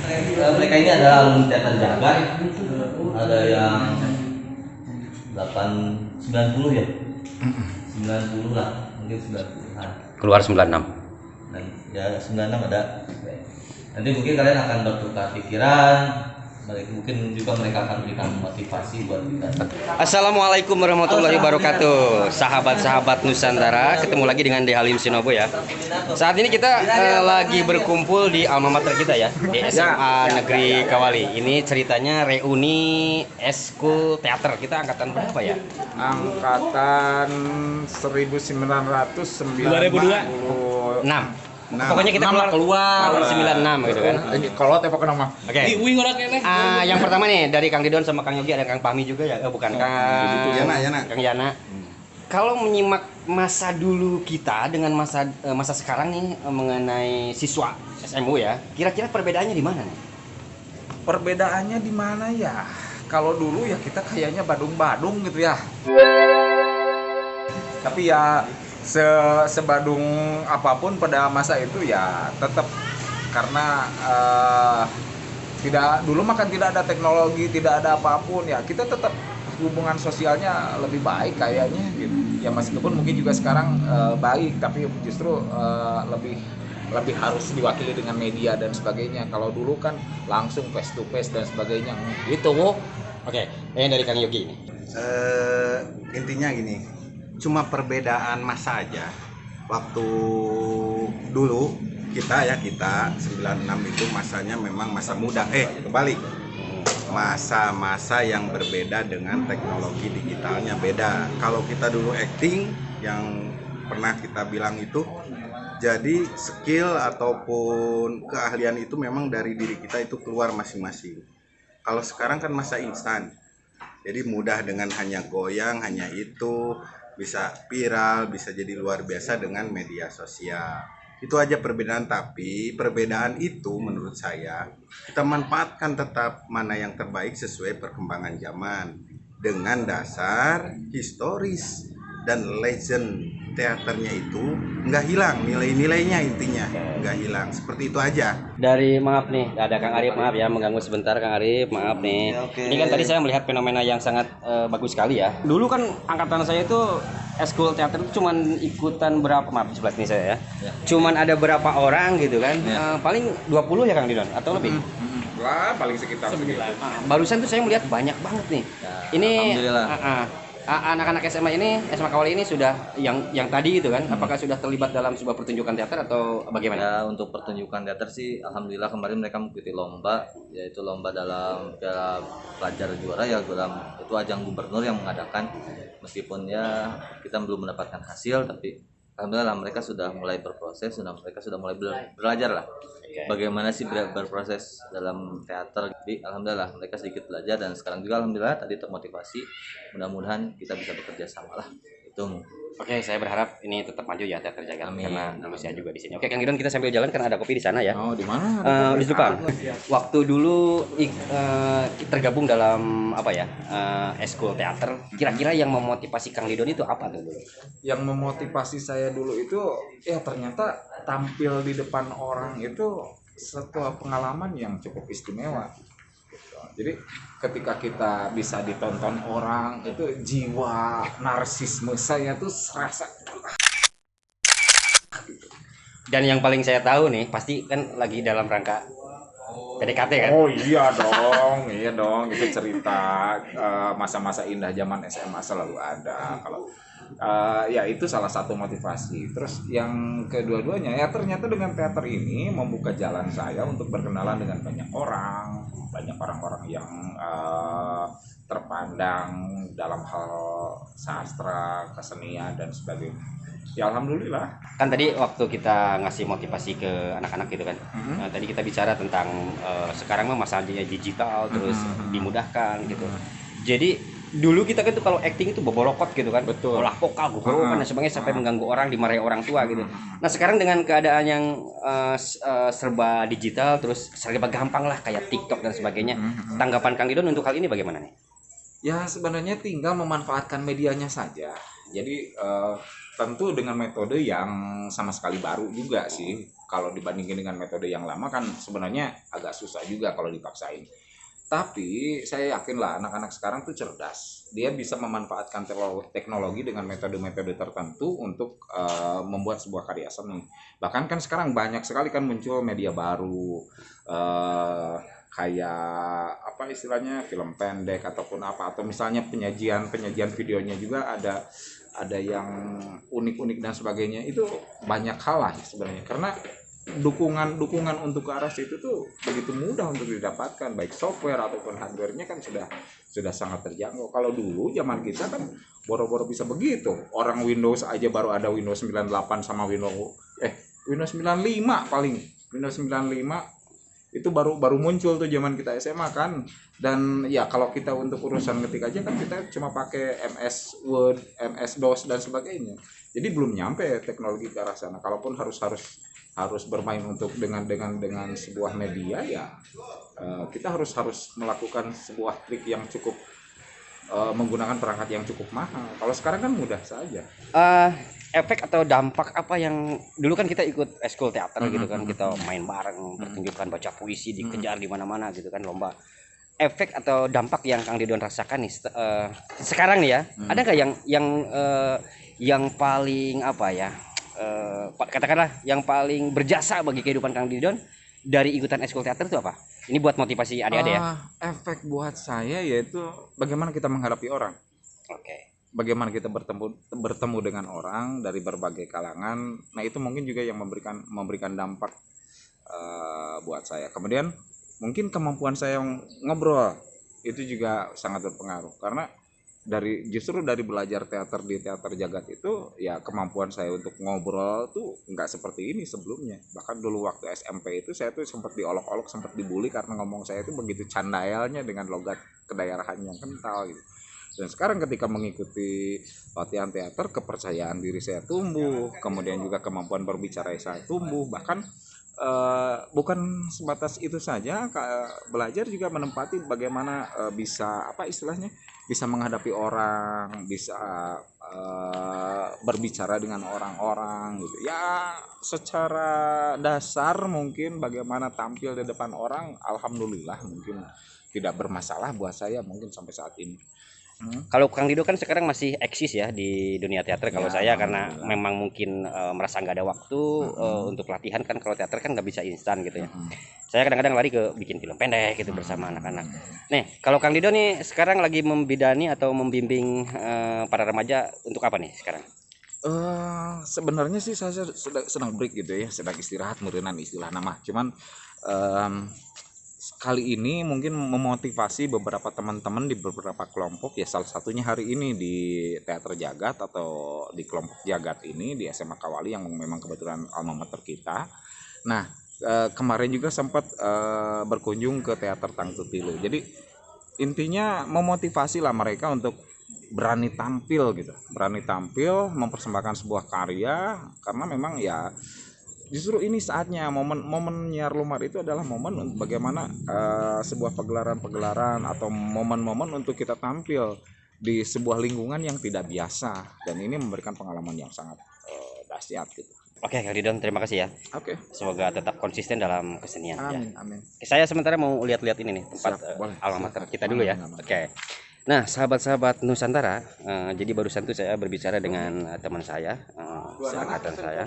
Mereka ini adalah alumni teater jagat, ada yang 90 ya, 90 lah, mungkin 90-an. Keluar 96. Dan ya 96 ada. Nanti mungkin kalian akan bertukar pikiran, mungkin juga mereka akan berikan motivasi buat kita. Assalamualaikum warahmatullahi wabarakatuh, sahabat-sahabat Nusantara. Ketemu lagi dengan De Halim Sinobo ya. Saat ini kita lagi berkumpul di alma mater kita ya, di SMA Negeri Kawali. Ini ceritanya reuni eskul teater. Kita angkatan berapa ya? Angkatan 1996. 6. Pokoknya kita keluar 96 gitu kan. Ini kalau tepok nama. Oke. Yang pertama nih dari Kang Didon sama Kang Yogi, ada Kang Fahmi juga ya. Bukan Kang Yana. Kalau menyimak masa dulu kita dengan masa sekarang nih mengenai siswa SMU ya, kira-kira perbedaannya di mana nih? Perbedaannya di mana ya? Kalau dulu ya kita kayaknya badung-badung gitu ya. Tapi ya sebadung apapun pada masa itu ya tetap karena dulu makan tidak ada teknologi, tidak ada apapun ya, kita tetap hubungan sosialnya lebih baik kayaknya gitu. Ya meskipun mungkin juga sekarang baik, tapi justru lebih harus diwakili dengan media dan sebagainya. Kalau dulu kan langsung face to face dan sebagainya gitu. Oke, yang dari Kang Yogi ini. Intinya gini, cuma perbedaan masa aja. Waktu dulu kita 96 itu masanya memang masa muda. Kebalik. Masa-masa yang berbeda dengan teknologi digitalnya beda. Kalau kita dulu acting yang pernah kita bilang itu, jadi skill ataupun keahlian itu memang dari diri kita itu keluar masing-masing. Kalau sekarang kan masa instan. Jadi mudah dengan hanya goyang, hanya itu bisa viral, bisa jadi luar biasa dengan media sosial. Itu aja perbedaan, tapi perbedaan itu menurut saya kita manfaatkan tetap mana yang terbaik sesuai perkembangan zaman dengan dasar historis dan legend teaternya itu nggak hilang, nilai-nilainya intinya nggak hilang, seperti itu aja. Dari maaf nih, ada Kang Arif, maaf ya mengganggu sebentar Kang Arif, maaf nih. Oke. Ini kan tadi saya melihat fenomena yang sangat bagus sekali ya. Dulu kan angkatan saya itu eskul teater itu cuman ikutan berapa, maaf di sebelah sini saya ya. Cuman ada berapa orang gitu kan. Paling 20 ya Kang Didon atau lebih. Lah paling sekitar 9. Barusan tuh saya melihat banyak banget nih. Ini anak-anak SMA ini, SMA Kawali ini sudah yang tadi gitu kan, apakah sudah terlibat dalam sebuah pertunjukan teater atau bagaimana? Ya, untuk pertunjukan teater sih alhamdulillah kemarin mereka mengikuti lomba, yaitu lomba dalam Piala Pelajar Juara ya, itu ajang gubernur yang mengadakan. Meskipun ya kita belum mendapatkan hasil, tapi alhamdulillah mereka sudah mulai berproses, mereka sudah mulai belajar lah. Bagaimana sih berproses dalam teater. Jadi alhamdulillah mereka sedikit belajar, dan sekarang juga alhamdulillah tadi termotivasi. Mudah-mudahan kita bisa bekerja sama lah. Itu. Oke, saya berharap ini tetap maju ya teater jagat, karena dulu saya juga di sini. Oke, Kang Didon, kita sambil jalan karena ada kopi di sana ya. Oh, di mana? Di depan. Waktu dulu tergabung dalam apa ya? Eskul teater. Kira-kira yang memotivasi Kang Didon itu apa tuh dulu? Yang memotivasi saya dulu itu ya ternyata tampil di depan orang itu sebuah pengalaman yang cukup istimewa. Jadi ketika kita bisa ditonton orang, itu jiwa narsisme saya tuh serasa. Dan yang paling saya tahu nih, pasti kan lagi dalam rangka PDKT kan? Oh iya dong, iya dong. Itu cerita masa-masa indah zaman SMA selalu ada. Kalau ya itu salah satu motivasi. Terus yang kedua-duanya ya ternyata dengan teater ini membuka jalan saya untuk berkenalan dengan banyak orang-orang yang terpandang dalam hal sastra, kesenian dan sebagainya. Ya alhamdulillah. Kan tadi waktu kita ngasih motivasi ke anak-anak gitu kan, tadi kita bicara tentang sekarang mah masalahnya digital, terus dimudahkan gitu. Jadi dulu kita kan tuh kalau acting itu bobolokot gitu kan, betul, olah vokal, dan sebagainya sampai mengganggu orang, dimarahi orang tua gitu. Nah sekarang dengan keadaan yang serba digital, terus serba gampang lah kayak TikTok dan sebagainya, tanggapan Kang Didon untuk hal ini bagaimana nih? Ya sebenarnya tinggal memanfaatkan medianya saja. Jadi tentu dengan metode yang sama sekali baru juga sih. kalau dibandingin dengan metode yang lama kan sebenarnya agak susah juga kalau dipaksain. Tapi saya yakin lah anak-anak sekarang tuh cerdas. Dia bisa memanfaatkan teknologi dengan metode-metode tertentu untuk membuat sebuah karya seni. Bahkan kan sekarang banyak sekali kan muncul media baru, kayak apa istilahnya, film pendek ataupun apa, atau misalnya penyajian videonya juga ada yang unik-unik dan sebagainya. Itu banyak hal lah sebenarnya, karena dukungan untuk ke arah situ tuh begitu mudah untuk didapatkan, baik software ataupun hardware-nya kan sudah sangat terjangkau. Kalau dulu zaman kita kan boro-boro bisa begitu. Orang Windows aja baru ada Windows 98 sama Windows 95 paling. Windows 95 itu baru muncul tuh zaman kita SMA kan. Dan ya kalau kita untuk urusan ngetik aja kan kita cuma pakai MS Word, MS DOS dan sebagainya. Jadi belum nyampe teknologi ke arah sana. Kalaupun harus bermain untuk dengan sebuah media, ya kita harus melakukan sebuah trik yang cukup menggunakan perangkat yang cukup mahal. Kalau sekarang kan mudah saja. Efek atau dampak apa yang dulu kan kita ikut eskul teater gitu kan, kita main bareng, pertunjukan baca puisi, dikejar di mana-mana gitu kan, lomba. Efek atau dampak yang Kang Didon rasakan nih sekarang nih ya, ada nggak yang paling apa ya, katakanlah yang paling berjasa bagi kehidupan Kang Didon dari ikutan eskul teater itu apa? Ini buat motivasi adik-adik ya. Efek buat saya yaitu bagaimana kita menghadapi orang. Oke. Bagaimana kita bertemu dengan orang dari berbagai kalangan. Nah, itu mungkin juga yang memberikan dampak buat saya. Kemudian mungkin kemampuan saya ngobrol itu juga sangat berpengaruh, karena justru dari belajar teater di Teater Jagat itu ya kemampuan saya untuk ngobrol tuh nggak seperti ini sebelumnya. Bahkan dulu waktu SMP itu saya tuh sempat diolok-olok, sempat dibully karena ngomong saya itu begitu candaelnya dengan logat kedaerahan yang kental gitu. Dan sekarang ketika mengikuti latihan teater, kepercayaan diri saya tumbuh, kemudian juga kemampuan berbicara saya tumbuh. Bahkan bukan sebatas itu saja, belajar juga menempati bagaimana bisa apa istilahnya, bisa menghadapi orang, bisa berbicara dengan orang-orang gitu. Ya secara dasar mungkin bagaimana tampil di depan orang, alhamdulillah mungkin tidak bermasalah buat saya mungkin sampai saat ini. Kalau Kang Dido kan sekarang masih eksis ya di dunia teater. Kalau Ya, saya karena memang mungkin merasa nggak ada waktu untuk latihan kan, kalau teater kan nggak bisa instan gitu ya. Saya kadang-kadang lari ke bikin film pendek gitu bersama anak-anak. Nih, kalau Kang Dido nih sekarang lagi membidani atau membimbing para remaja untuk apa nih sekarang? Sebenarnya sih saya sedang break gitu ya, sedang istirahat meureunnan istilah nama. Cuman kali ini mungkin memotivasi beberapa teman-teman di beberapa kelompok, ya salah satunya hari ini di Teater Jagat atau di kelompok Jagat ini di SMA Kawali yang memang kebetulan alma mater kita. Nah, kemarin juga sempat berkunjung ke Teater Tangtutilu. Jadi intinya memotivasi lah mereka untuk berani tampil gitu, berani tampil mempersembahkan sebuah karya, karena memang ya justru ini saatnya, momen Nyiar Lumar itu adalah momen bagaimana sebuah pegelaran atau momen-momen untuk kita tampil di sebuah lingkungan yang tidak biasa, dan ini memberikan pengalaman yang sangat dahsyat gitu. Oke, Kang Didon, terima kasih ya. Oke. Semoga tetap konsisten dalam kesenian. Amin, ya. amin. Saya sementara mau lihat-lihat ini nih tempat alma mater kita dulu ya. Oke. Nah, sahabat-sahabat Nusantara, jadi barusan tuh saya berbicara dengan teman saya, seangkatan saya.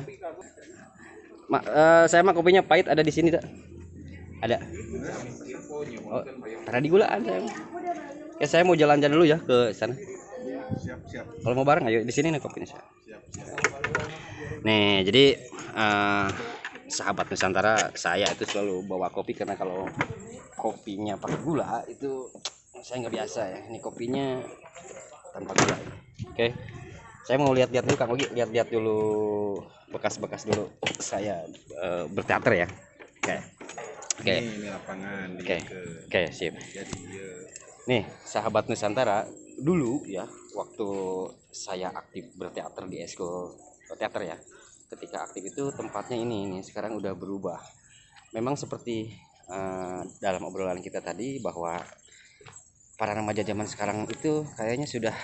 Saya mah kopinya pahit, ada di sini tak? Ada. Oh, tadi gula ada. Ya saya mau jalan-jalan dulu ya ke sana. Siap. Kalau mau bareng ayo di sini nih kopinya saya. Nih, jadi sahabat Nusantara, saya itu selalu bawa kopi karena kalau kopinya pakai gula itu saya nggak biasa ya. Ini kopinya tanpa gula. Oke. Saya mau lihat-lihat dulu Kang Ogi, lihat-lihat dulu bekas-bekas dulu saya berteater ya. Oke. Ini lapangan. Oke, sip. Nih, sahabat Nusantara, dulu ya waktu saya aktif berteater di eskul teater ya. Ketika aktif itu tempatnya ini sekarang udah berubah. Memang seperti dalam obrolan kita tadi bahwa para remaja zaman sekarang itu kayaknya sudah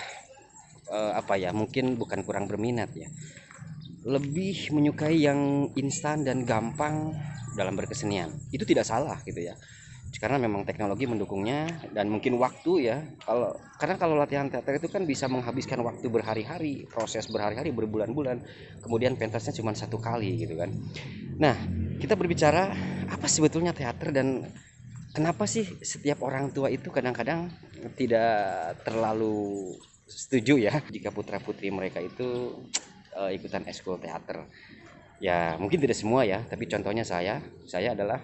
mungkin bukan kurang berminat ya. lebih menyukai yang instan dan gampang dalam berkesenian. Itu tidak salah gitu ya. Karena memang teknologi mendukungnya dan mungkin waktu ya. Karena kalau latihan teater itu kan bisa menghabiskan waktu berhari-hari, proses berhari-hari, berbulan-bulan. Kemudian pentasnya cuma satu kali gitu kan. Nah, kita berbicara apa sebetulnya teater dan kenapa sih setiap orang tua itu kadang-kadang tidak terlalu setuju ya jika putra-putri mereka itu ikutan ekskul teater. Ya, mungkin tidak semua ya, tapi contohnya saya adalah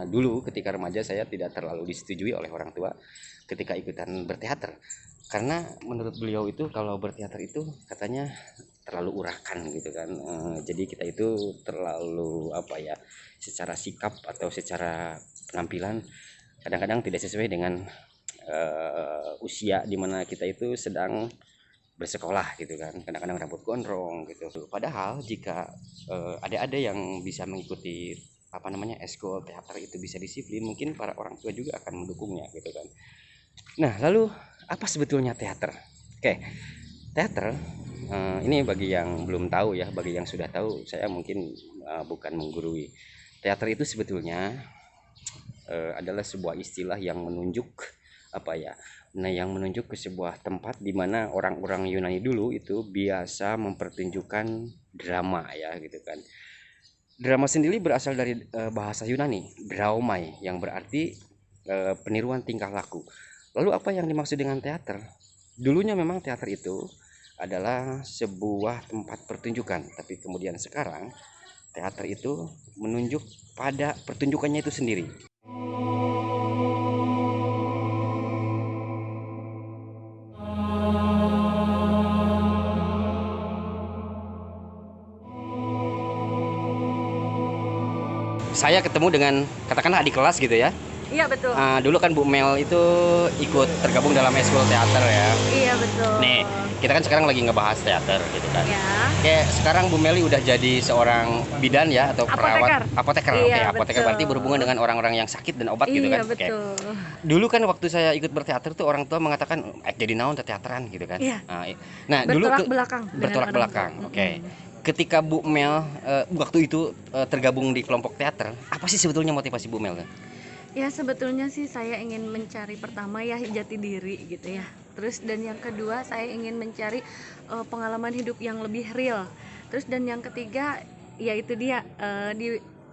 dulu ketika remaja saya tidak terlalu disetujui oleh orang tua ketika ikutan berteater. Karena menurut beliau itu kalau berteater itu katanya terlalu urakan gitu kan. Jadi kita itu terlalu apa ya, secara sikap atau secara penampilan kadang-kadang tidak sesuai dengan usia dimana kita itu sedang bersekolah gitu kan. Kadang-kadang rambut gondrong gitu. Padahal jika ada yang bisa mengikuti ekskul teater itu bisa disiplin, mungkin para orang tua juga akan mendukungnya gitu kan. Nah, lalu apa sebetulnya teater? Oke, teater ini bagi yang belum tahu ya, bagi yang sudah tahu saya mungkin bukan menggurui. Teater itu sebetulnya adalah sebuah istilah yang menunjuk yang menunjuk ke sebuah tempat di mana orang-orang Yunani dulu itu biasa mempertunjukkan drama ya gitu kan. Drama sendiri berasal dari bahasa Yunani, draomai, yang berarti peniruan tingkah laku. Lalu apa yang dimaksud dengan teater? Dulunya memang teater itu adalah sebuah tempat pertunjukan, tapi kemudian sekarang teater itu menunjuk pada pertunjukannya itu sendiri. Saya ketemu dengan katakanlah adik kelas gitu ya. Iya betul. Dulu kan Bu Mel itu ikut tergabung dalam ekskul teater ya. Iya betul. Nih, kita kan sekarang lagi ngebahas teater gitu kan. Ya. Kayak sekarang Bu Meli udah jadi seorang bidan ya atau perawat apoteker. Iya, Oke, apoteker betul. berarti berhubungan dengan orang-orang yang sakit dan obat gitu kan. Iya betul. Dulu kan waktu saya ikut berteater tuh orang tua mengatakan jadi naon teateran gitu kan. Iya. Nah, dulu Bertolak belakang. dengan bertolak orang belakang. tua. Oke. Ketika Bu Mel waktu itu tergabung di kelompok teater, apa sih sebetulnya motivasi Bu Mel? Ya sebetulnya sih saya ingin mencari pertama ya jati diri gitu ya. Terus dan yang kedua saya ingin mencari pengalaman hidup yang lebih real. Terus dan yang ketiga ya itu dia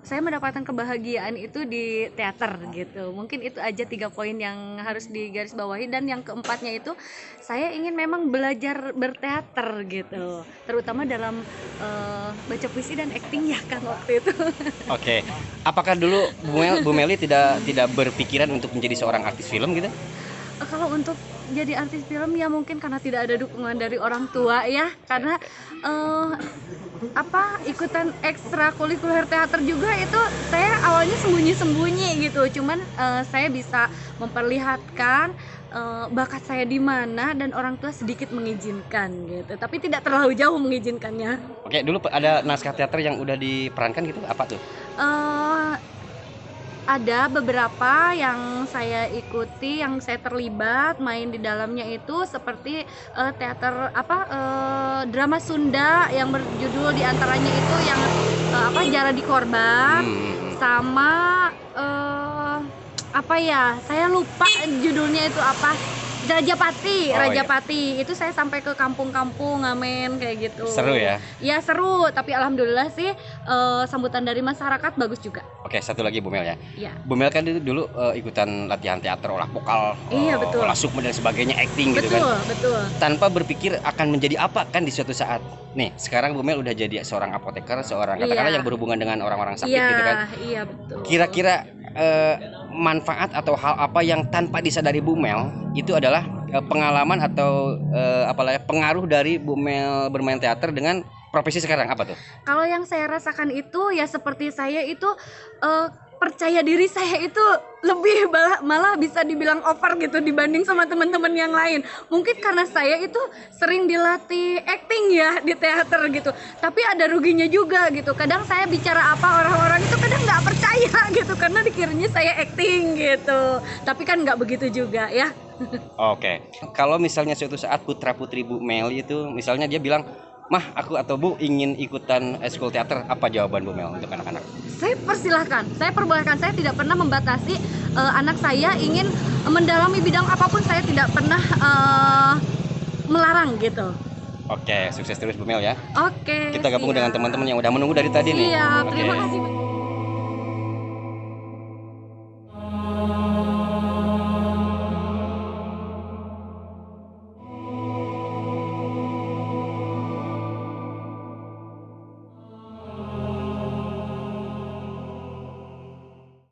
saya mendapatkan kebahagiaan itu di teater gitu. Mungkin itu aja 3 poin yang harus digarisbawahi. Dan yang keempatnya itu saya ingin memang belajar berteater gitu, terutama dalam baca puisi dan acting ya kan waktu itu. Oke. Apakah dulu Bu Meli tidak berpikiran untuk menjadi seorang artis film gitu? Kalau untuk jadi artis film ya mungkin karena tidak ada dukungan dari orang tua ya, karena ikutan ekstrakurikuler teater juga itu saya awalnya sembunyi-sembunyi gitu, cuman saya bisa memperlihatkan bakat saya di mana dan orang tua sedikit mengizinkan gitu, tapi tidak terlalu jauh mengizinkannya. Oke, dulu ada naskah teater yang udah diperankan gitu, apa tuh? Ada beberapa yang saya ikuti, yang saya terlibat main di dalamnya itu seperti teater drama Sunda yang berjudul diantaranya itu yang Jara di Korban, sama saya lupa judulnya itu apa. Rajapati, Rajapati. Itu saya sampai ke kampung-kampung ngamen kayak gitu. Seru ya? Ya seru, tapi alhamdulillah sih sambutan dari masyarakat bagus juga. Oke, satu lagi Bu Mel ya. Iya. Bu Mel kan dulu ikutan latihan teater, olah vokal, Iya, betul. olah sukma dan sebagainya, acting gitu Betul, kan. betul. Tanpa berpikir akan menjadi apa kan di suatu saat. Nih, sekarang Bu Mel udah jadi seorang apoteker, seorang katakanlah yang berhubungan dengan orang-orang sakit gitu kan. Iya, betul. Kira-kira manfaat atau hal apa yang tanpa disadari Bu Mel itu adalah pengalaman atau pengaruh dari Bu Mel bermain teater dengan profesi sekarang, apa tuh? Kalau yang saya rasakan itu ya seperti saya itu percaya diri saya itu lebih malah bisa dibilang over gitu dibanding sama teman-teman yang lain. Mungkin karena saya itu sering dilatih acting ya di teater gitu. Tapi ada ruginya juga gitu. Kadang saya bicara apa orang-orang itu kadang nggak percaya gitu karena dikiranya saya acting gitu. Tapi kan nggak begitu juga ya. Oke. Kalau misalnya suatu saat putra-putri Bu Mel itu misalnya dia bilang, Mah, aku atau Bu ingin ikutan eskul teater, apa jawaban Bu Mel untuk anak-anak? Saya persilahkan, saya perbolehkan, saya tidak pernah membatasi anak saya ingin mendalami bidang apapun, saya tidak pernah melarang gitu. Oke, sukses terus Bu Mel ya. Oke. Kita gabung siap. dengan teman-teman yang udah menunggu dari tadi nih. Iya, Oke. terima kasih.